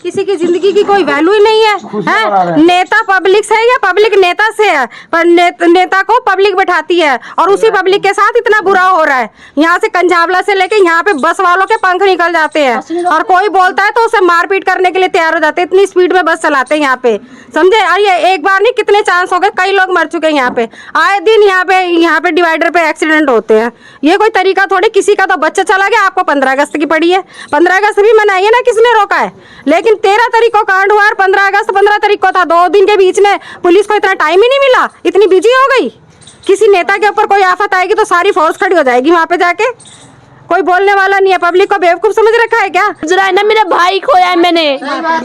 किसी की जिंदगी की कोई वैल्यू ही नहीं है, नेता पब्लिक से है या पब्लिक नेता से है, पर नेता को पब्लिक बैठाती है और उसी पब्लिक के साथ इतना बुरा हो रहा है। यहाँ से कंझावला से लेके यहाँ पे बस वालों के पंख निकल जाते हैं और कोई बोलता है तो उसे मारपीट करने के लिए तैयार हो जाते हैं, इतनी स्पीड में बस चलाते हैं यहाँ पे, समझे। और ये एक बार नहीं कितने चांस हो गए, कई लोग मर चुके हैं यहाँ पे, आए दिन यहाँ पे डिवाइडर पे एक्सीडेंट होते हैं। ये कोई तरीका थोड़ी, किसी का तो बच्चा चला गया, आपको 15 अगस्त की पड़ी है, 15 अगस्त भी मनाई है ना, किसने रोका है, लेकिन 13 तारीख को कांड हुआ और 15 अगस्त 15 तारीख को था, 2 दिन के बीच में पुलिस को इतना टाइम ही नहीं मिला, इतनी बिजी हो गई। किसी नेता के ऊपर कोई आफत आएगी तो सारी फोर्स खड़ी हो जाएगी वहाँ पे जाके, कोई बोलने वाला नहीं है। पब्लिक को बेवकूफ समझ रखा है क्या? जरा है ना, मेरा भाई खोया है मैंने,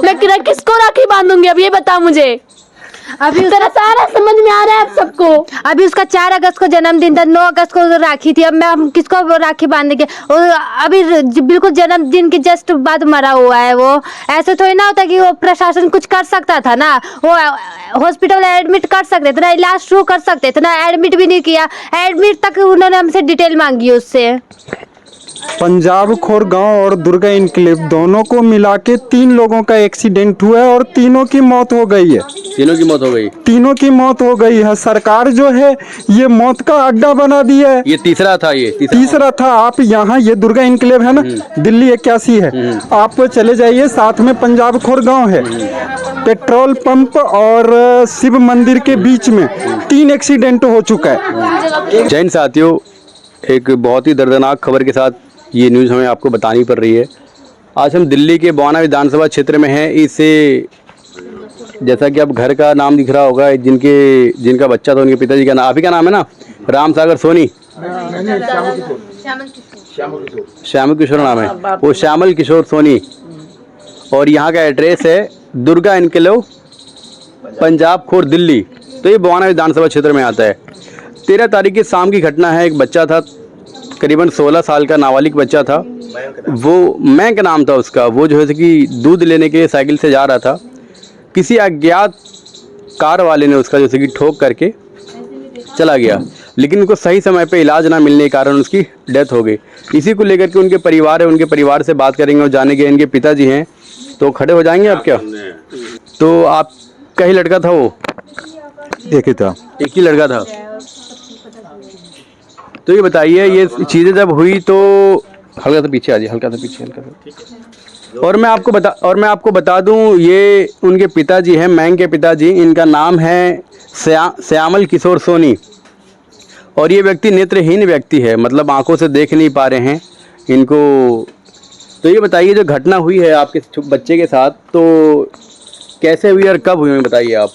मैं किसको राखी बांधूंगी अब, ये बता मुझे। अभी तेरा सारा समझ में आ रहा है आप सबको। अभी उसका 4 अगस्त को जन्मदिन था, 9 अगस्त को राखी थी, अब मैं हम किसको राखी बांधेंगे? अभी बिल्कुल जन्मदिन के जस्ट बाद मरा हुआ है वो। ऐसे थोड़ी ना होता कि वो प्रशासन कुछ कर सकता था ना, वो हॉस्पिटल एडमिट कर सकते थे ना, इलाज शुरू कर सकते थे ना, एडमिट भी नहीं किया, एडमिट तक उन्होंने हमसे डिटेल मांगी उससे। पंजाब खोर गांव और दुर्गा इनक्लेव दोनों को मिला के 3 लोगों का एक्सीडेंट हुआ है और तीनों की मौत हो गई है। तीनों की मौत हो गई? तीनों की मौत हो गई है। सरकार जो है ये मौत का अड्डा बना दी है। ये तीसरा था, ये तीसरा था। आप यहाँ, ये दुर्गा इनक्लेव है ना, दिल्ली 81 है, आप चले जाइए, साथ में पंजाब खोर गांव है, पेट्रोल पंप और शिव मंदिर के बीच में 3 एक्सीडेंट हो चुका है। जैन साथियों, एक बहुत ही दर्दनाक खबर के साथ ये न्यूज़ हमें आपको बतानी पड़ रही है। आज हम दिल्ली के बवाना विधानसभा क्षेत्र में हैं। इससे जैसा कि आप घर का नाम दिख रहा होगा, जिनका बच्चा था, उनके पिताजी का नाम, आप ही का नाम है ना, राम सागर सोनी, श्यामल किशोर नाम है वो, श्यामल किशोर सोनी। और यहाँ का एड्रेस है दुर्गा इनक्लेव, पंजाब खोर, दिल्ली। तो ये बवाना विधानसभा क्षेत्र में आता है। 13 तारीख की शाम की घटना है। एक बच्चा था, करीबन 16 साल का नाबालिग बच्चा था, वो मैं का नाम था उसका, वो जो है कि दूध लेने के लिए साइकिल से जा रहा था, किसी अज्ञात कार वाले ने उसका जैसे कि ठोक करके चला गया, लेकिन उनको सही समय पे इलाज ना मिलने के कारण उसकी डेथ हो गई। इसी को लेकर के उनके परिवार है, उनके परिवार से बात करेंगे और जानेंगे। इनके पिताजी हैं, तो खड़े हो जाएंगे आप क्या? तो आपका ही लड़का था वो? एक ही था। एक ही लड़का था। तो ये बताइए, ये चीज़ें जब हुई तो हल्का सा पीछे आ जाइए, हल्का सा पीछे। और मैं आपको बता दूं, ये उनके पिताजी हैं, मैंग के पिताजी, इनका नाम है श्यामल किशोर सोनी। और ये व्यक्ति नेत्रहीन व्यक्ति है, मतलब आंखों से देख नहीं पा रहे हैं इनको। तो ये बताइए, जो घटना हुई है आपके बच्चे के साथ, तो कैसे हुई और कब हुई, बताइए आप।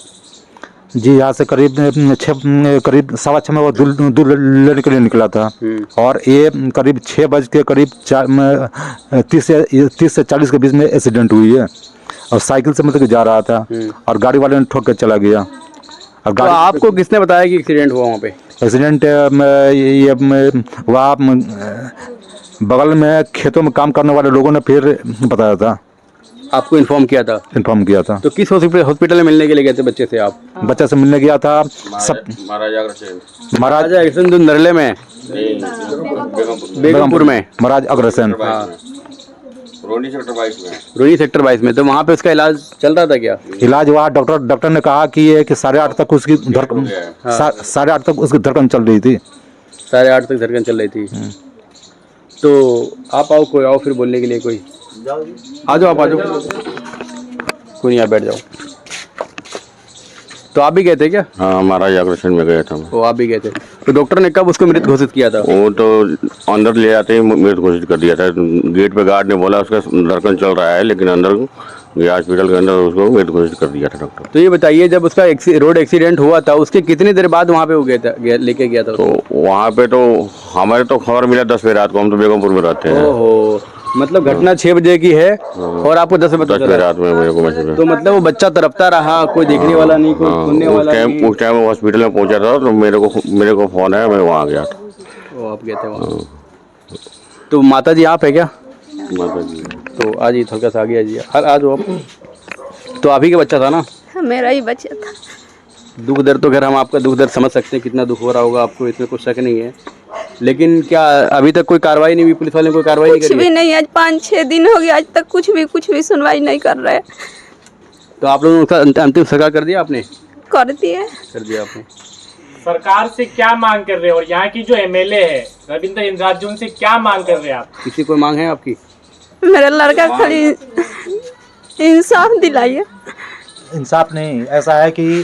जी, यहाँ से करीब 6:15 में वो दूध लेने के लिए निकला था और ये करीब 6 बज के करीब 30 से 40 के बीच में एक्सीडेंट हुई है। और साइकिल से मतलब जा रहा था और गाड़ी वाले ने ठोक कर चला गया। और तो आपको किसने बताया कि एक्सीडेंट हुआ वहाँ पे? एक्सीडेंट ये वहाँ बगल में खेतों में काम करने वाले लोगों ने फिर बताया था। आपको इन्फॉर्म किया था? इन्फॉर्म किया था। तो किस हॉस्पिटल में मिलने के लिए गए थे बच्चे से आप? बच्चे से मिलने गया था महाराजा अग्रसेन, जो नरले में, बेगमपुर में, महाराज अग्रसेन, रोनी सेक्टर 22 में। तो वहाँ पे उसका इलाज चल रहा था क्या? इलाज वहाँ डॉक्टर ने कहा कि 8:30 तक उसकी धड़कन 8:30 तक उसकी धड़कन चल रही थी। 8:30 तक धड़कन चल रही थी। तो आप आओ, कोई आओ फिर बोलने के लिए, कोई आ जाओ, आप आ जाओ, कोई नहीं, आप बैठ जाओ। तो आप भी गए थे क्या? हाँ, महाराज अग्रसेन में गया था। वो आप भी गए थे। तो डॉक्टर ने कब उसको मृत घोषित किया था? वो तो अंदर ले आते ही मृत घोषित कर दिया था। गेट पे गार्ड ने बोला उसका धड़कन चल रहा है, लेकिन अंदर हॉस्पिटल के अंदर उसको मृत घोषित कर दिया था डॉक्टर। तो ये बताइए, जब उसका रोड एक्सीडेंट हुआ था, उसके कितनी देर बाद वहाँ पे वो गया था, लेके गया था? तो वहाँ पे तो हमारे तो खबर मिला 10 बजे रात को, हम तो बेगमपुर में रहते हैं। ओहो, मतलब घटना 6 बजे की है और आपको 10 बजे रात में मेरे को मैसेज। तो मतलब वो बच्चा तड़पता रहा, कोई देखने वाला नहीं, कोई सुनने वाला नहीं। उस टाइम हॉस्पिटल में पहुंचा था तो मेरे को फोन है, मैं वहाँ गया था। वो आप गए थे वहाँ? तो माता जी आप है क्या? माता जी तो आज ही हल्का सा आगे आइए, आ जाओ आप। तो आप ही का बच्चा था ना? मेरा ही बच्चा था। दुख दर्द तो खैर हम आपका दुख दर्द समझ सकते हैं, कितना दुख हो रहा होगा आपको, इसमें कुछ शक नहीं है। लेकिन क्या अभी तक कोई कार्रवाई नहीं हुई? पुलिस वाले ने कोई कार्रवाई नहीं कुछ करी भी है? नहीं, आज 5-6 दिन हो गया, आज तक कुछ भी सुनवाई नहीं कर रहे। तो आप लोगों ने उसका अंतिम संस्कार कर दिया आपने? कर दिए। कर दिया आपने। सरकार से क्या मांग कर रहे हो? और यहाँ की जो एमएलए है रविंद्र इंद्राजन से क्या मांग कर रहे हैं आप? किसी कोई मांग है आपकी? मेरा लड़का खाली इंसाफ दिलाइए। इंसाफ नहीं, ऐसा है कि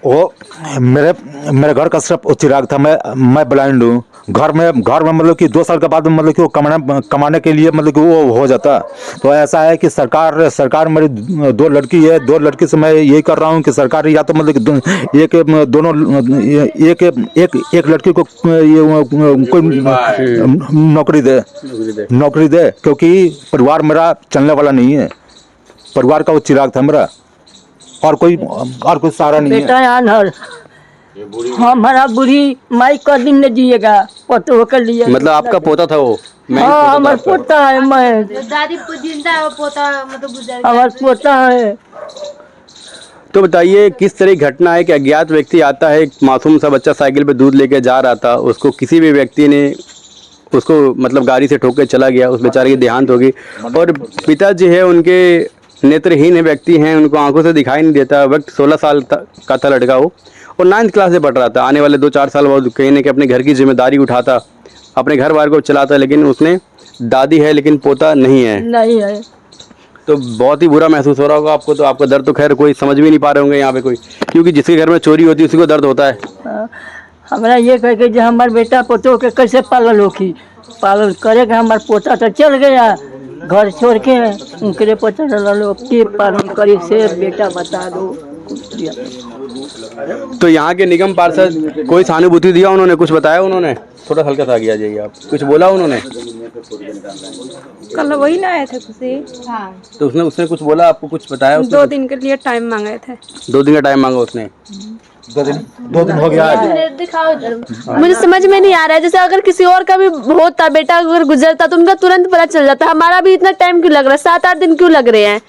वो मेरे घर का सिर्फ चिराग था। मैं ब्लाइंड हूँ। घर में मतलब कि 2 साल के बाद मतलब कि वो कमाने के लिए मतलब कि वो हो जाता। तो ऐसा है कि सरकार मेरी 2 लड़की है, 2 लड़की से मैं यही कर रहा हूँ कि सरकार या तो मतलब कि एक लड़की को कोई नौकरी दे, क्योंकि परिवार मेरा चलने वाला नहीं है। परिवार का वो चिराग था मेरा, और कोई सहारा नहीं है। बेटा अनहर हमारा बूढ़ी माई का दिन न जिएगा, पतो कर लिए। मतलब आपका पोता था वो? हाँ हमारा पोता है, मैं दादी जिंदा है, पोता मतलब गुजर गया। हमारा पोता है। तो बताइए किस तरह की घटना है कि अज्ञात व्यक्ति आता है, एक मासूम सा बच्चा साइकिल पे दूध लेके जा रहा था, उसको किसी भी व्यक्ति ने उसको मतलब गाड़ी से ठोक के चला गया, उस बेचारे की देहांत होगी। और पिताजी है उनके नेत्रहीन व्यक्ति हैं, उनको आंखों से दिखाई नहीं देता। वक्त 16 साल का था लड़का वो, और 9th क्लास से पढ़ रहा था। आने वाले 2-4 साल बाद कहीं ना कहीं अपने घर की जिम्मेदारी उठाता, अपने घर बार को चलाता, लेकिन उसने दादी है लेकिन पोता नहीं है। नहीं है। तो बहुत ही बुरा महसूस हो रहा होगा आपको। तो आपका दर्द तो खैर कोई समझ भी नहीं पा रहे होंगे यहाँ पे कोई, क्योंकि जिसके घर में चोरी होती है उसी को दर्द होता है। हमारा ये कह के जो हमारे बेटा पोतो के कैसे पालन होगी, पालन करेगा। हमारा पोता तो चल गया घर छोड़ के, उनके पोता के पालन करी से बेटा बता दो। तो यहाँ के निगम पार्षद कोई सहानुभूति दिया उन्होंने? कुछ बताया उन्होंने? थोड़ा हल्का सा आगे आ जाइए आप। कुछ बोला उन्होंने? कल वही ना आए थे खुशी। हाँ। तो उसने कुछ बोला आपको? कुछ बताया उसने? 2 दिन के लिए टाइम मांगे थे। 2 दिन का टाइम मांगा उसने? 2 दिन हो गया आज। मुझे समझ में नहीं आ रहा है, जैसे अगर किसी और का भी होता, बेटा अगर गुजरता तो उनका तुरंत पता चल जाता। हमारा भी इतना टाइम क्यों लग रहा है? 7-8 दिन क्यों लग रहे हैं?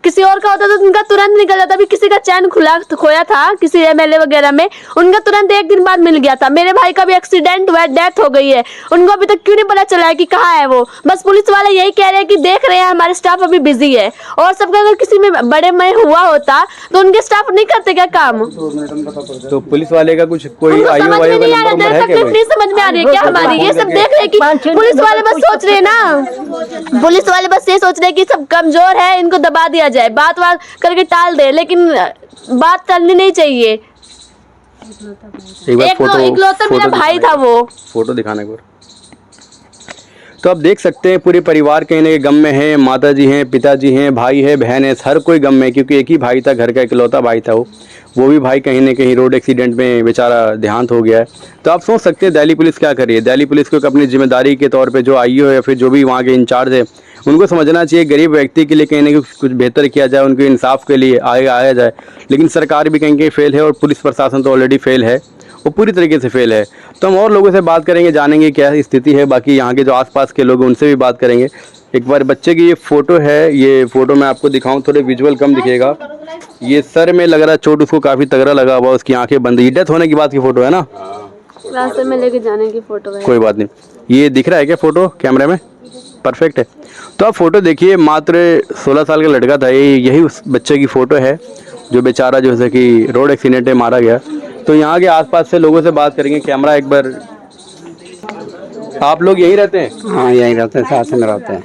किसी और का होता तो उनका तुरंत निकल जाता। अभी किसी का चैन खोया था किसी एमएलए वगैरह में, उनका तुरंत 1 दिन बाद मिल गया था। मेरे भाई का भी एक्सीडेंट हुआ है, डेथ हो गई है, उनको अभी तक क्यों नहीं पता चला है कि कहाँ है वो? बस पुलिस वाले यही कह रहे हैं कि देख रहे हैं, हमारे स्टाफ अभी बिजी है। और सबका अगर किसी में बड़े में हुआ होता तो उनके स्टाफ नहीं करते क्या काम? तो पुलिस वाले का कुछ कोई समझ आयु में वायु का नहीं आ रहा, नंबर है क्या? नहीं समझ में आ रही है क्या हमारी? ये सब देख रहे हैं कि पुलिस वाले बस सोच रहे हैं ना, पुलिस वाले बस ये सोच रहे हैं कि सब कमजोर है, इनको दबा दिया जाए, बात करके टाल दे, लेकिन बात टालनी नहीं चाहिए। इकलौता मेरा भाई था वो। फोटो दिखाने को। तो आप देख सकते हैं पूरे परिवार कहीं ना कहीं गम में है। माता जी हैं, पिताजी हैं, भाई है, बहन है, हर कोई गम में, क्योंकि एक ही भाई था, घर का इकलौता भाई था वो भी भाई कहीं ना कहीं रोड एक्सीडेंट में बेचारा देहांत हो गया है। तो आप सोच सकते हैं दिल्ली पुलिस क्या कर रही है। दिल्ली पुलिस को अपनी जिम्मेदारी के तौर पे जो आईओ या फिर जो भी वहाँ के इंचार्ज है, उनको समझना चाहिए गरीब व्यक्ति के लिए कहीं ना कहीं कुछ बेहतर किया जाए, उनके इंसाफ के लिए आगे आया जाए। लेकिन सरकार भी कहीं कहीं फेल है और पुलिस प्रशासन तो ऑलरेडी फेल है, वो पूरी तरीके से फेल है। तो हम और लोगों से बात करेंगे, जानेंगे क्या स्थिति है। बाकी यहाँ के जो आसपास के लोग हैं उनसे भी बात करेंगे। एक बार बच्चे की ये फ़ोटो है, ये फ़ोटो मैं आपको दिखाऊं, थोड़े विजुअल कम दिखेगा। ये सर में लग रहा है चोट, उसको काफ़ी तगड़ा लगा हुआ, उसकी आंखें बंद। ये डेथ होने की बात की फ़ोटो है ना? रास्ते में लेके जाने की फोटो है। कोई बात नहीं। ये दिख रहा है क्या फ़ोटो कैमरे में? परफेक्ट है। तो आप फ़ोटो देखिए, मात्र 16 साल का लड़का था, यही उस बच्चे की फ़ोटो है जो बेचारा जो है कि रोड एक्सीडेंट में मारा गया। तो यहाँ के आसपास से लोगों से बात करेंगे। कैमरा एक बार। आप लोग यहीं रहते हैं? हाँ यहीं रहते हैं, साथ में रहते हैं।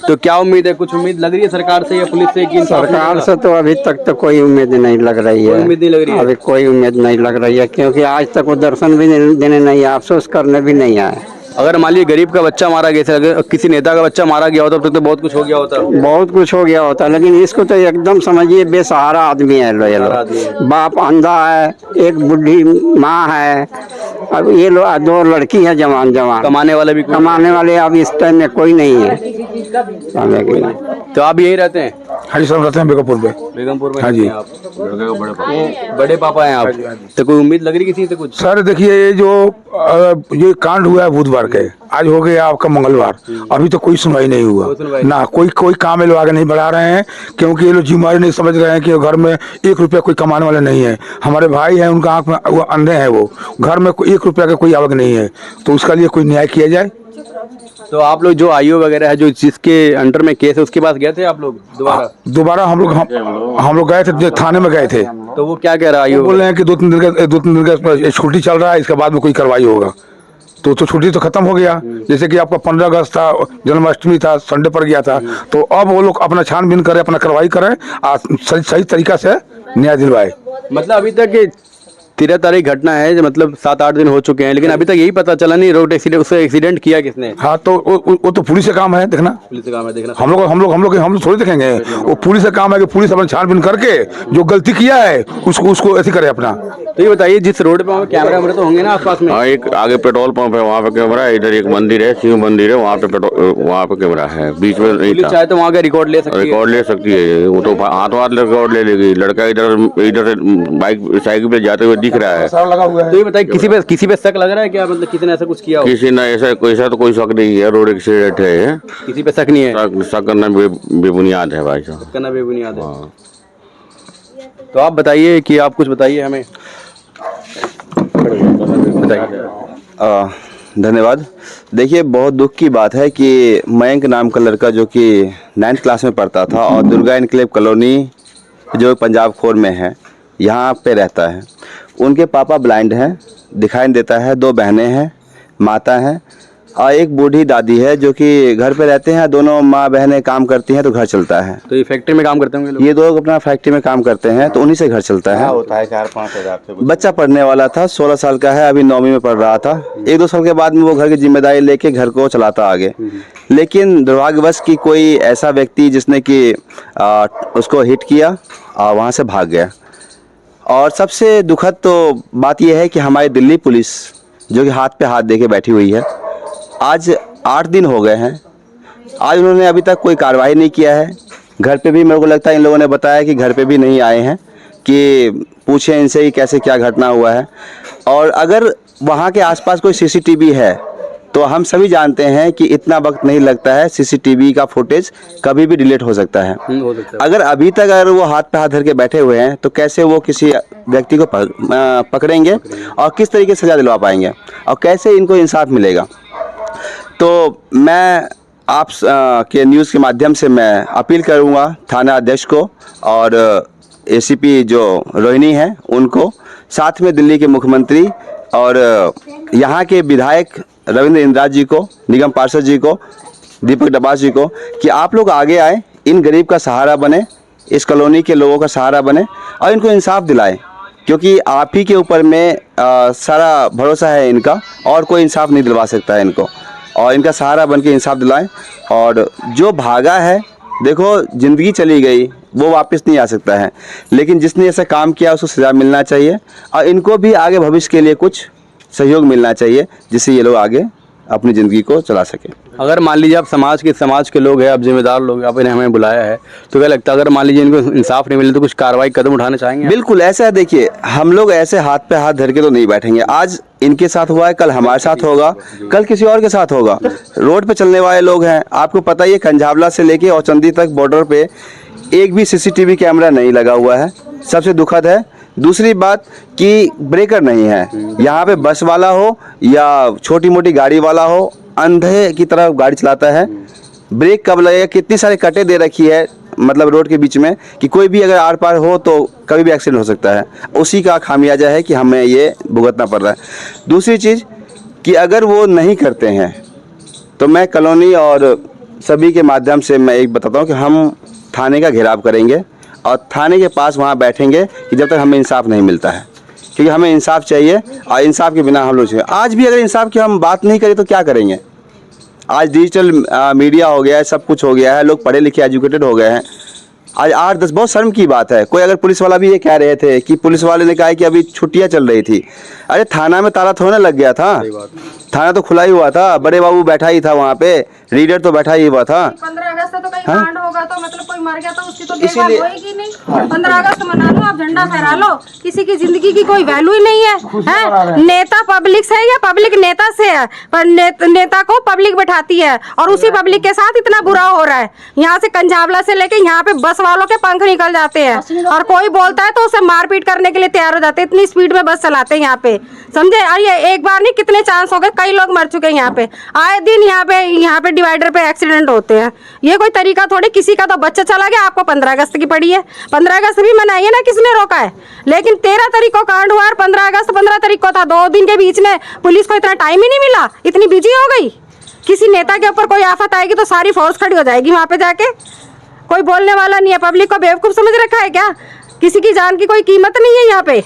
तो क्या उम्मीद है, कुछ उम्मीद लग रही है सरकार से या पुलिस से? कि सरकार से तो अभी तक तो कोई उम्मीद नहीं लग रही है। उम्मीद नहीं लग रही है? अभी कोई उम्मीद नहीं लग रही है, क्योंकि आज तक वो दर्शन भी देने नहीं आए, अफसोस करने भी नहीं आए। अगर मान लीजिए गरीब का बच्चा मारा गया, अगर किसी नेता का बच्चा मारा गया होता तो बहुत कुछ हो गया होता। बहुत कुछ हो गया होता, लेकिन इसको तो एकदम समझिए बेसहारा आदमी है ये लोग। बाप अंधा है, एक बुढ़ी माँ है, अब ये लोग 2 लड़की है जवान। कमाने वाले भी कमाने वाले अब इस टाइम में कोई नहीं है। तो आप यहीं रहते हैं? हाँ जी, सब रहते हैं बेगमपुर पे। बेगमपुर में हाँ जी। रहते हैं आप? बड़े पापा हैं आप? तो कोई उम्मीद लग रही किसी से कुछ? सर देखिए, ये जो ये कांड हुआ है बुधवार के, आज हो गया आपका मंगलवार, अभी तो कोई सुनवाई नहीं हुआ ना। कोई काम में लोग आगे नहीं बढ़ा रहे हैं, क्योंकि ये लोग जिम्मेदारी नहीं समझ रहे हैं कि घर में 1 रुपया कोई कमाने वाले नहीं है। हमारे भाई हैं, उनका आँख में वो अंधे हैं, वो घर में 1 रुपया का कोई आवक नहीं है, तो उसका लिए कोई न्याय किया जाए। तो आप लोग जो आईओ वगैरह है, जो जिसके अंडर में केस है, उसके पास गए थे आप लोग दोबारा? हम लोग गए थे, थाने में गए थे। तो वो क्या कह रहा है आईओ? बोल रहे हैं कि 2-3 दिन का छुट्टी चल रहा है, इसके बाद में कोई कार्रवाई होगा। तो छुट्टी तो खत्म हो गया। जैसे कि आपका 15 अगस्त था, जन्माष्टमी था, संडे पर गया था, तो अब वो लोग अपना छानबीन करें, अपना कार्रवाई करें, सही तरीका से न्याय दिलवाए। मतलब अभी तक 13 तारीख घटना है, जो मतलब 7-8 दिन हो चुके हैं, लेकिन अभी तक यही पता चला नहीं रोड एक्सीडेंट, उससे एक्सीडेंट किया किसने? हाँ, तो वो तो पुलिस का काम है देखना। पुलिस का काम है देखना। हम लोग थोड़ी देखेंगे, वो पुलिस का काम है कि पुलिस अपना छानबीन करके जो गलती किया है उसको ऐसे करे अपना। तो ये बताइए, जिस रोड पे वहाँ कैमरा तो होंगे ना आसपास में? हाँ, एक आगे पेट्रोल पंप है, वहाँ पे कैमरा है। इधर एक मंदिर है, शिव मंदिर है, वहाँ पे कैमरा है। बीच में नहीं था। चाहे तो वहाँ का रिकॉर्ड ले सकती है। वो तो हाथों रिकॉर्ड ले लेगी। लड़का इधर से बाइक साइकिल पे जाते हुए दिख रहा है। तो ये बताइए, किसी पे शक लग रहा है क्या? मतलब किसी ने ऐसा कुछ किया हो? किसी ने ऐसा तो कोई शक नहीं है। रोड एक्सीडेंट है, किसी पे शक नहीं है? शक करना बेबुनियाद है भाई साहब, करना बेबुनियाद है। तो आप बताइए कि आप कुछ बताइए हमें, बताइए। धन्यवाद। देखिए, बहुत दुख की बात है कि मयंक नाम का लड़का जो कि 9th क्लास में पढ़ता था और दुर्गा इनक्लेव कॉलोनी जो पंजाब खोर में है, यहाँ पे रहता है। उनके पापा ब्लाइंड हैं, दिखाई नहीं देता है। 2 बहनें हैं, माता हैं और एक बूढ़ी दादी है जो कि घर पे रहते हैं। दोनों माँ बहनें काम करती हैं तो घर चलता है। तो ये फैक्ट्री में काम करते होंगे लोग? ये 2 अपना फैक्ट्री में काम करते हैं, तो उन्हीं से घर चलता है। होता है 4-5 हज़ार से। बच्चा पढ़ने वाला था, 16 साल का है, अभी 9वीं में पढ़ रहा था। 1-2 साल के बाद में वो घर की जिम्मेदारी लेके घर को चलाता आगे। लेकिन दुर्भाग्यवश कि कोई ऐसा व्यक्ति जिसने कि उसको हिट किया और वहाँ से भाग गया। और सबसे दुखद तो बात यह है कि हमारी दिल्ली पुलिस जो कि हाथ पे हाथ देके बैठी हुई है, आज 8 दिन हो गए हैं, आज उन्होंने अभी तक कोई कार्रवाई नहीं किया है। घर पे भी मेरे को लगता है इन लोगों ने बताया कि घर पे भी नहीं आए हैं कि पूछें इनसे कि कैसे क्या घटना हुआ है। और अगर वहाँ के आसपास कोई सीसीटीवी है तो हम सभी जानते हैं कि इतना वक्त नहीं लगता है, सीसीटीवी का फुटेज कभी भी डिलीट हो सकता है। अगर अभी तक अगर वो हाथ पे हाथ धर के बैठे हुए हैं तो कैसे वो किसी व्यक्ति को पकड़ेंगे और किस तरीके से सजा दिलवा पाएंगे और कैसे इनको इंसाफ मिलेगा। तो मैं आप के न्यूज़ के माध्यम से मैं अपील करूंगा थाना अध्यक्ष को और एसीपी जो रोहिणी है उनको, साथ में दिल्ली के मुख्यमंत्री और यहाँ के विधायक रविंद्र इंद्राज जी को, निगम पार्षद जी को, दीपक डबास जी को, कि आप लोग आगे आए, इन गरीब का सहारा बने, इस कॉलोनी के लोगों का सहारा बने और इनको इंसाफ दिलाएं, क्योंकि आप ही के ऊपर में सारा भरोसा है इनका और कोई इंसाफ नहीं दिलवा सकता है इनको। और इनका सहारा बन के इंसाफ दिलाएं। और जो भागा है, देखो ज़िंदगी चली गई, वो वापस नहीं आ सकता है, लेकिन जिसने ऐसा काम किया उसको सज़ा मिलना चाहिए और इनको भी आगे भविष्य के लिए कुछ सहयोग मिलना चाहिए जिससे ये लोग आगे अपनी ज़िंदगी को चला सकें। अगर मान लीजिए आप समाज के लोग हैं, आप जिम्मेदार लोग, आपने हमें बुलाया है, तो क्या लगता है अगर मान लीजिए इनको इंसाफ नहीं मिले तो कुछ कार्रवाई कदम उठाना चाहेंगे? बिल्कुल ऐसा है। देखिए, हम लोग ऐसे हाथ पे हाथ धर के तो नहीं बैठेंगे। आज इनके साथ हुआ है, कल हमारे साथ होगा, कल किसी और के साथ होगा। रोड पे चलने वाले लोग हैं, आपको पता ही है कंझावला से लेके औचंदी तक बॉर्डर पे एक भी सीसीटीवी कैमरा नहीं लगा हुआ है, सबसे दुखद है। दूसरी बात कि ब्रेकर नहीं है यहाँ पे, बस वाला हो या छोटी मोटी गाड़ी वाला हो, अंधे की तरह गाड़ी चलाता है। ब्रेक कब लगेगा, कितनी सारी कटें दे रखी है मतलब रोड के बीच में कि कोई भी अगर आर पार हो तो कभी भी एक्सीडेंट हो सकता है। उसी का खामियाजा है कि हमें ये भुगतना पड़ रहा है। दूसरी चीज़ कि अगर वो नहीं करते हैं तो मैं कॉलोनी और सभी के माध्यम से मैं एक बताता हूँ कि हम थाने का घेराव करेंगे और थाने के पास वहाँ बैठेंगे कि जब तक हमें इंसाफ नहीं मिलता है, क्योंकि हमें इंसाफ चाहिए और इंसाफ के बिना हम लोग चाहिए। आज भी अगर इंसाफ की हम बात नहीं करें तो क्या करेंगे? आज डिजिटल मीडिया हो गया है, सब कुछ हो गया है, लोग पढ़े लिखे एजुकेटेड हो गए हैं। आज 8-10 बहुत शर्म की बात है। कोई अगर पुलिस वाला भी ये कह रहे थे कि पुलिस वाले ने कहा कि अभी छुट्टियां चल रही थी, अरे थाना में ताला थोड़ा लग गया था, थाना तो खुला ही हुआ था, बड़े बाबू बैठा ही था वहाँ पे, लीडर तो बैठा ही हुआ था। 15 अगस्त तो कहीं कांड होगा तो मतलब कोई मर गया तो उसकी तो देखभाल होएगी नहीं। 15 अगस्त मना लो, आप झंडा फहरा लो, किसी की जिंदगी की कोई वैल्यू ही नहीं है। नेता पब्लिक से है या पब्लिक नेता से है, पर नेता को पब्लिक बैठाती है और उसी पब्लिक के साथ इतना बुरा हो रहा है। यहाँ से कंझावला से लेके यहाँ पे बस वालों के पंख निकल जाते हैं और कोई बोलता है तो उसे मारपीट करने के लिए तैयार हो जाते हैं, इतनी स्पीड में बस चलाते हैं यहाँ पे, समझे। और ये एक बार नहीं कितने चांस हो गए, कई लोग मर चुके हैं यहाँ पे, आए दिन यहाँ पे डिवाइडर पे एक्सीडेंट होते हैं। ये कोई तरीका थोड़ी, किसी का तो बच्चा चला गया, आपको 15 अगस्त की पड़ी है, 15 अगस्त भी मनाइए ना, किसने रोका है। लेकिन 13 तारीख को कांड हुआ और 15 अगस्त 15 तारीख को था, 2 दिन के बीच में पुलिस को इतना टाइम ही नहीं मिला, इतनी बिजी हो गई। किसी नेता के ऊपर कोई आफत आएगी तो सारी फोर्स खड़ी हो जाएगी वहां पे जाके, कोई बोलने वाला नहीं है। पब्लिक को बेवकूफ समझ रखा है क्या? किसी की जान की कोई कीमत नहीं है यहाँ पे।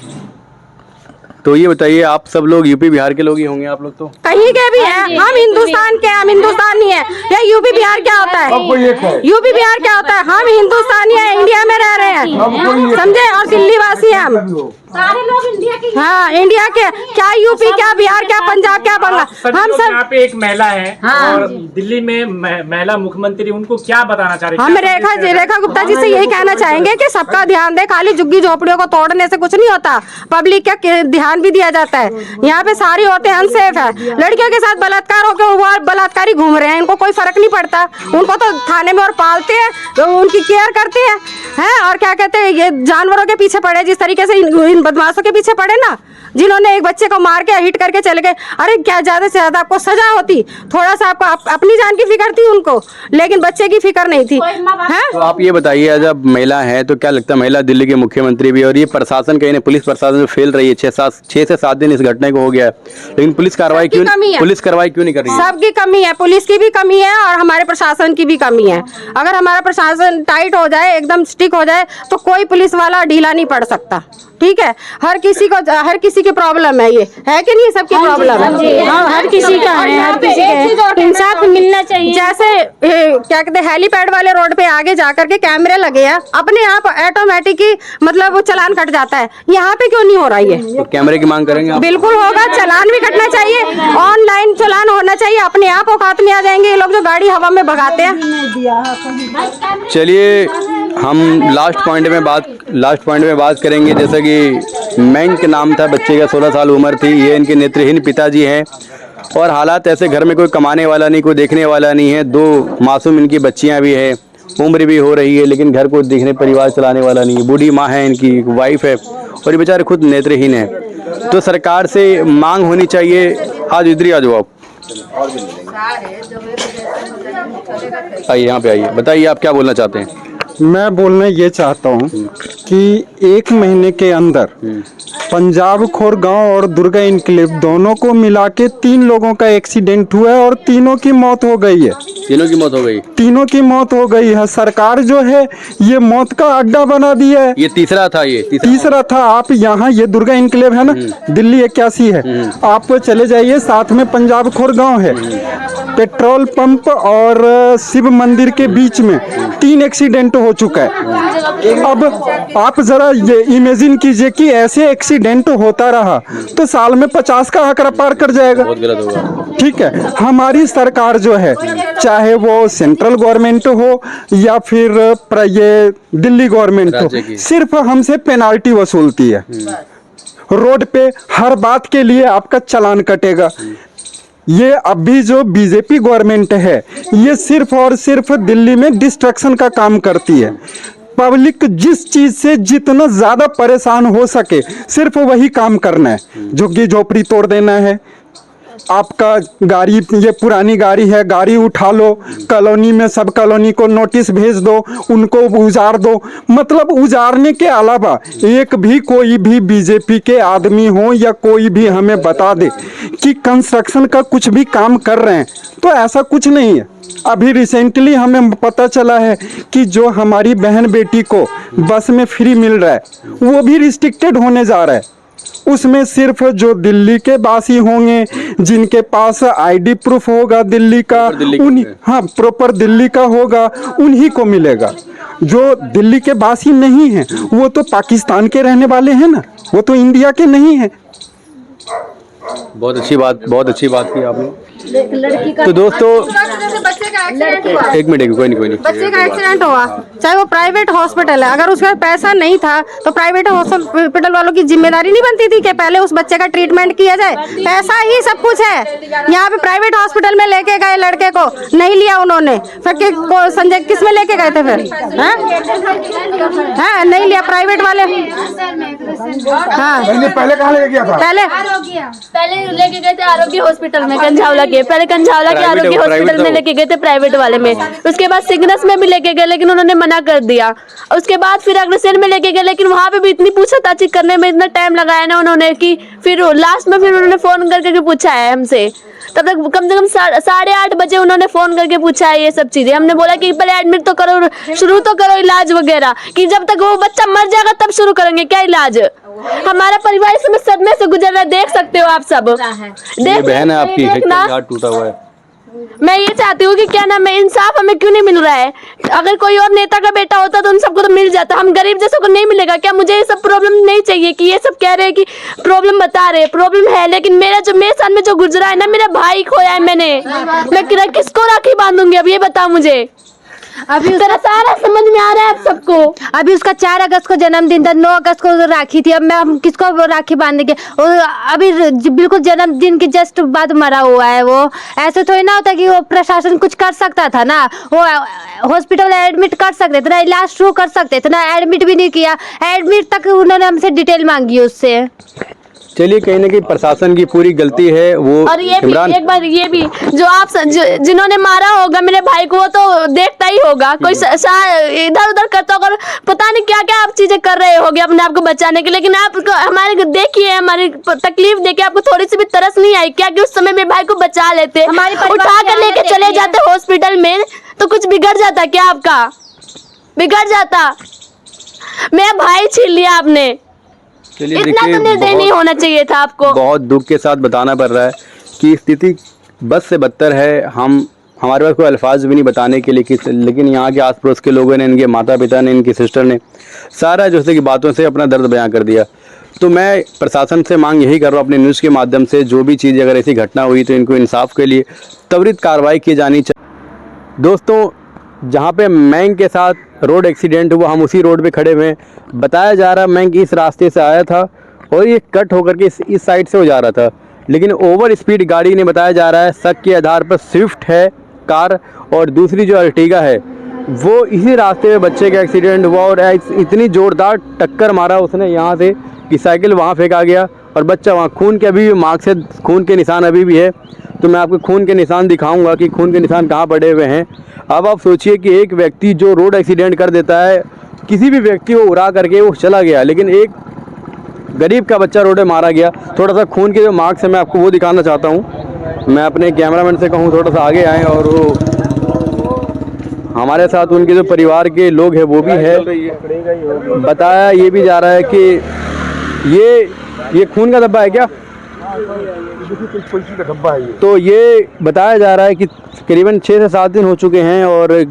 तो ये बताइए, आप सब लोग यूपी बिहार के लोग ही होंगे आप लोग तो? कहीं के भी हैं, हम हिंदुस्तान के, हम हिंदुस्तानी है। ये यूपी बिहार क्या होता है? यूपी बिहार क्या होता है? हम हिंदुस्तानी है, इंडिया में रह रहे हैं, समझे, और दिल्ली वासी हैं हम सारे लोग इंडिया के। हाँ, इंडिया के, क्या यूपी, क्या बिहार, क्या पंजाब, क्या बंगाल, हम सब। यहाँ पे एक महिला है और दिल्ली में महिला मुख्यमंत्री, उनको क्या बताना चाह रहे हैं? हम रेखा गुप्ता जी से यही कहना चाहेंगे कि सबका ध्यान दे, खाली झुग्गी झोपड़ियों को तोड़ने से कुछ नहीं होता, पब्लिक का ध्यान भी दिया जाता है। यहाँ पे सारी औरतें अनसेफ है, लड़कियों के साथ बलात्कार होकर वो बलात्कारी घूम रहे हैं, इनको कोई फर्क नहीं पड़ता, उनको तो थाने में और पालते हैं, तो उनकी केयर करते हैं, और क्या कहते हैं, ये जानवरों के पीछे पड़े, जिस तरीके से इन बदमाशों के पीछे पड़े ना, जिन्होंने एक बच्चे को मार के हिट करके चले गए। अरे क्या ज्यादा से ज्यादा आपको सजा होती, थोड़ा सा आपको अपनी जान की फिक्र थी उनको, लेकिन बच्चे की फिक्र नहीं थी। तो आप ये बताइए, जब महिला है तो क्या लगता है, महिला दिल्ली के मुख्यमंत्री भी, और ये प्रशासन कहीं ना, पुलिस प्रशासन फेल रही है, 6 से 7 दिन इस घटना को हो गया है, लेकिन पुलिस कार्रवाई क्यों नहीं कर रही है? सबकी कमी है, पुलिस की भी कमी है और हमारे प्रशासन की भी कमी है। अगर हमारा प्रशासन टाइट हो जाए, एकदम स्टिक हो जाए, तो कोई पुलिस वाला ढीला नहीं पड़ सकता, ठीक है। हर किसी की प्रॉब्लम है, ये है कि नहीं, सबकी प्रॉब्लम है, हर किसी का है, हर किसी का इंसाफ मिलना चाहिए। जैसे क्या कहते हैं, हेलीपैड वाले रोड पे आगे जाकर के कैमरे लगे हैं, अपने आप ऑटोमेटिक ही मतलब वो चालान कट जाता है, यहाँ पे क्यों नहीं हो रहा है? तो कैमरे की मांग करेंगे आप? बिल्कुल होगा, चालान भी कटना चाहिए, ऑनलाइन चालान होना चाहिए, अपने आप औकात में आ जाएंगे ये लोग जो गाड़ी हवा में भगाते हैं। चलिए हम लास्ट पॉइंट में बात करेंगे। जैसा कि मैंक नाम था बच्चे का, 16 साल उम्र थी, ये इनके नेत्रहीन पिताजी हैं और हालात ऐसे, घर में कोई कमाने वाला नहीं, कोई देखने वाला नहीं है, 2 मासूम इनकी बच्चियां भी हैं, उम्र भी हो रही है, लेकिन घर को देखने, परिवार चलाने वाला नहीं है, बूढ़ी माँ है, इनकी वाइफ है और ये बेचारे खुद नेत्रहीन है। तो सरकार से मांग होनी चाहिए। आज इधर ही आ जाओ आप, आइए यहाँ पे आइए, बताइए आप क्या बोलना चाहते हैं? मैं बोलना ये चाहता हूँ कि 1 महीने के अंदर पंजाब खोर गांव और दुर्गा इनक्लेव दोनों को मिला के 3 लोगों का एक्सीडेंट हुआ है और तीनों की मौत हो गई है। तीनों की मौत हो गई है। सरकार जो है ये मौत का अड्डा बना दिया है। ये तीसरा था। आप यहाँ ये दुर्गा इनक्लेव है ना, दिल्ली 81 है, आप चले जाइए, साथ में पंजाब खोर गांव है, पेट्रोल पंप और शिव मंदिर के बीच में 3 एक्सीडेंट हो चुका है। अब आप जरा ये इमेजिन कीजिए कि ऐसे एक्सीडेंट होता रहा तो साल में 50 का आंकड़ा पार कर जाएगा। बहुत गलत होगा। ठीक है, हमारी सरकार जो है, चाहे वो सेंट्रल गवर्नमेंट हो या फिर ये दिल्ली गवर्नमेंट हो, सिर्फ हमसे पेनाल्टी वसूलती है। रोड पे हर बात के लिए आपका चालान कटेगा। ये अभी जो बीजेपी गवर्नमेंट है, ये सिर्फ और सिर्फ दिल्ली में डिस्ट्रक्शन का काम करती है। पब्लिक जिस चीज से जितना ज्यादा परेशान हो सके सिर्फ वही काम करना है। झुग्गी झोपड़ी तोड़ देना है, आपका गाड़ी, ये पुरानी गाड़ी है, गाड़ी उठा लो, कॉलोनी में सब कॉलोनी को नोटिस भेज दो, उनको उजाड़ दो। मतलब उजाड़ने के अलावा एक भी कोई भी बीजेपी के आदमी हो या कोई भी हमें बता दे कि कंस्ट्रक्शन का कुछ भी काम कर रहे हैं, तो ऐसा कुछ नहीं है। अभी रिसेंटली हमें पता चला है कि जो हमारी बहन बेटी को बस में फ्री मिल रहा है वो भी रिस्ट्रिक्टेड होने जा रहा है। उसमें सिर्फ जो दिल्ली के वासी होंगे, जिनके पास आईडी प्रूफ होगा दिल्ली का, प्रॉपर दिल्ली का होगा, उन्हीं को मिलेगा। जो दिल्ली के वासी नहीं हैं वो तो पाकिस्तान के रहने वाले हैं ना, वो तो इंडिया के नहीं हैं। बहुत अच्छी बात की आपने। तो दोस्तों बच्चे का एक्सीडेंट हुआ, एक मिनट, कोई नहीं बच्चे का एक्सीडेंट हुआ, चाहे वो प्राइवेट हॉस्पिटल है, अगर उसका पैसा नहीं था तो प्राइवेट हॉस्पिटल वालों की जिम्मेदारी नहीं बनती थी कि पहले उस बच्चे का ट्रीटमेंट किया जाए? पैसा ही सब कुछ है। यहाँ पे प्राइवेट हॉस्पिटल में लेके गए लड़के को, नहीं लिया उन्होंने, फिर संजय किस में लेके गए थे फिर? हाँ नहीं लिया प्राइवेट वाले। हाँ पहले कहाँ लेके गया था? पहले लेके गए थे आरोग्य हॉस्पिटल में कंझावला के, पहले कंझावला के आरोग्य हॉस्पिटल में लेके गए थे प्राइवेट वाले में। उसके बाद सिग्नस में भी लेके गए लेकिन उन्होंने मना कर दिया। उसके बाद फिर अग्रसेन में लेके गए लेकिन वहाँ पे भी इतनी पूछताछ करने में इतना टाइम लगाया ना उन्होंने कि फिर लास्ट में फिर उन्होंने फोन करके पूछा है हमसे। तब तक कम से कम 8:30 बजे उन्होंने फोन करके पूछा है ये सब चीजें। हमने बोला कि पहले एडमिट तो करो, शुरू तो करो इलाज वगैरह, कि जब तक वो बच्चा मर जाएगा तब शुरू करेंगे क्या इलाज। हमारा परिवार इस समय सदमे से गुजर रहा है, देख सकते हो आप सब। ये बहन है आपकी, हाथ टूटा हुआ है। मैं ये चाहती हूँ कि क्या नाम है, इंसाफ हमें क्यों नहीं मिल रहा है? अगर कोई और नेता का बेटा होता तो उन सबको तो मिल जाता, हम गरीब जैसों को नहीं मिलेगा क्या? मुझे ये सब प्रॉब्लम नहीं चाहिए कि ये सब कह रहे हैं कि प्रॉब्लम बता रहे, प्रॉब्लम है, लेकिन मेरे साथ में जो गुजरा है ना, मेरा भाई खोया है मैंने, मैं किसको राखी बांधूंगी अब ये बताओ मुझे। अभी तेरा सारा समझ में आ रहा है आप सबको। अभी उसका 4 अगस्त को जन्मदिन था, 9 अगस्त को राखी थी, अब मैं हम किसको राखी बांधेंगे? अभी बिल्कुल जन्मदिन के जस्ट बाद मरा हुआ है वो। ऐसे थोड़ी ना होता कि वो प्रशासन कुछ कर सकता था ना, वो हॉस्पिटल एडमिट कर सकते थे ना, इलाज शुरू कर सकते थे ना, एडमिट भी नहीं किया। एडमिट तक उन्होंने हमसे डिटेल मांगी उससे। चलिए कहीं ना कहीं प्रशासन की पूरी गलती है वो। और ये भी एक बार ये भी जो आप जिन्होंने मारा होगा मेरे भाई को वो तो देखता ही होगा, कोई इधर उधर करता होगा, पता नहीं क्या क्या आप चीजें कर रहे होगे अपने आप को बचाने के, लेकिन आपको हमारे देखिए, हमारी तकलीफ देखिए, आपको थोड़ी सी भी तरस नहीं आई क्या कि उस समय मेरे भाई को बचा लेते, उठा कर लेके चले जाते हॉस्पिटल में, तो कुछ बिगड़ जाता क्या? आपका बिगड़ जाता, मेरा भाई छीन लिया आपने। इतना तो निर्दयी नहीं होना चाहिए था आपको। बहुत दुख के साथ बताना पड़ रहा है कि स्थिति बद से बदतर है। हमारे पास कोई अल्फाज भी नहीं बताने के लिए, लेकिन यहाँ के आस पड़ोस के लोगों ने, इनके माता पिता ने, इनकी सिस्टर ने सारा जो है कि बातों से अपना दर्द बयां कर दिया। तो मैं प्रशासन से मांग यही कर रहा हूँ अपने न्यूज़ के माध्यम से, जो भी चीज़ अगर ऐसी घटना हुई तो इनको इंसाफ के लिए त्वरित कार्रवाई की जानी चाहिए। दोस्तों, जहाँ पे मैंग के साथ रोड एक्सीडेंट हुआ, हम उसी रोड पे खड़े हुए हैं। बताया जा रहा है मैंग इस रास्ते से आया था और ये कट होकर के इस साइड से हो जा रहा था, लेकिन ओवर स्पीड गाड़ी ने, बताया जा रहा है शक के आधार पर स्विफ्ट है कार और दूसरी जो अर्टिगा है वो इसी रास्ते में बच्चे का एक्सीडेंट हुआ और इतनी ज़ोरदार टक्कर मारा उसने यहाँ से कि साइकिल वहाँ फेंका गया और बच्चा वहाँ, खून के अभी भी मार्क्स से खून के निशान अभी भी है। तो मैं आपको खून के निशान दिखाऊंगा कि खून के निशान कहाँ पड़े हुए हैं। अब आप सोचिए कि एक व्यक्ति जो रोड एक्सीडेंट कर देता है, किसी भी व्यक्ति को उड़ा करके वो चला गया, लेकिन एक गरीब का बच्चा रोड में मारा गया। थोड़ा सा खून के जो मार्क्स है मैं आपको वो दिखाना चाहता हूँ। मैं अपने कैमरामैन से कहूँ थोड़ा सा आगे आएँ और वो हमारे साथ उनके जो परिवार के लोग हैं वो भी है। बताया ये भी जा रहा है कि ये खून का धब्बा है क्या? तो ये बताया जा रहा है कि करीबन 6 से 7 दिन हो चुके हैं और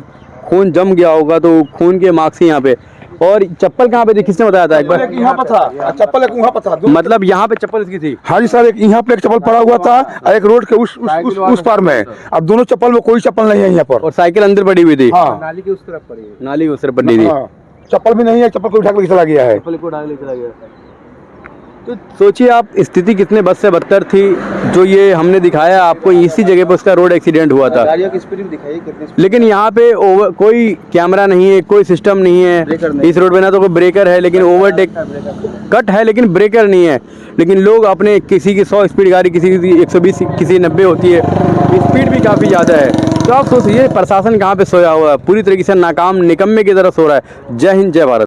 खून जम गया होगा, तो खून के मार्क्स ही यहाँ पे। और चप्पल कहाँ पे थी, किसने बताया था? एक बार यहाँ पर था चप्पल, एक वहाँ पर था, मतलब यहाँ पे चप्पल इसकी थी? हाँ जी सर, एक यहाँ पे एक चप्पल पड़ा हुआ था और एक रोड के उस पार में। अब दोनों चप्पल में कोई चप्पल नहीं है यहाँ पर, और साइकिल अंदर पड़ी हुई थी। हाँ, नाली की उस तरफ पड़ी है, नाली की उस तरफ पड़ी थी। चप्पल भी नहीं है, चप्पल को उठा के चला गया है, चप्पल को उठा के चला गया। तो सोचिए आप, स्थिति कितने बद से बदतर थी। जो ये हमने दिखाया आपको, इसी जगह पर उसका रोड एक्सीडेंट हुआ था, लेकिन यहाँ पे कोई कैमरा नहीं है, कोई सिस्टम नहीं है इस रोड पे, ना तो कोई ब्रेकर है, लेकिन ओवरटेक कट है लेकिन ब्रेकर नहीं है। लेकिन लोग अपने, किसी की 100 स्पीड गाड़ी, किसी की 120, किसी 90 होती है, स्पीड भी काफ़ी ज़्यादा है। तो आप सोचिए प्रशासन कहाँ पे सोया हुआ है, पूरी तरीके से नाकाम निकम्मे की तरह सो रहा है। जय हिंद, जय भारत।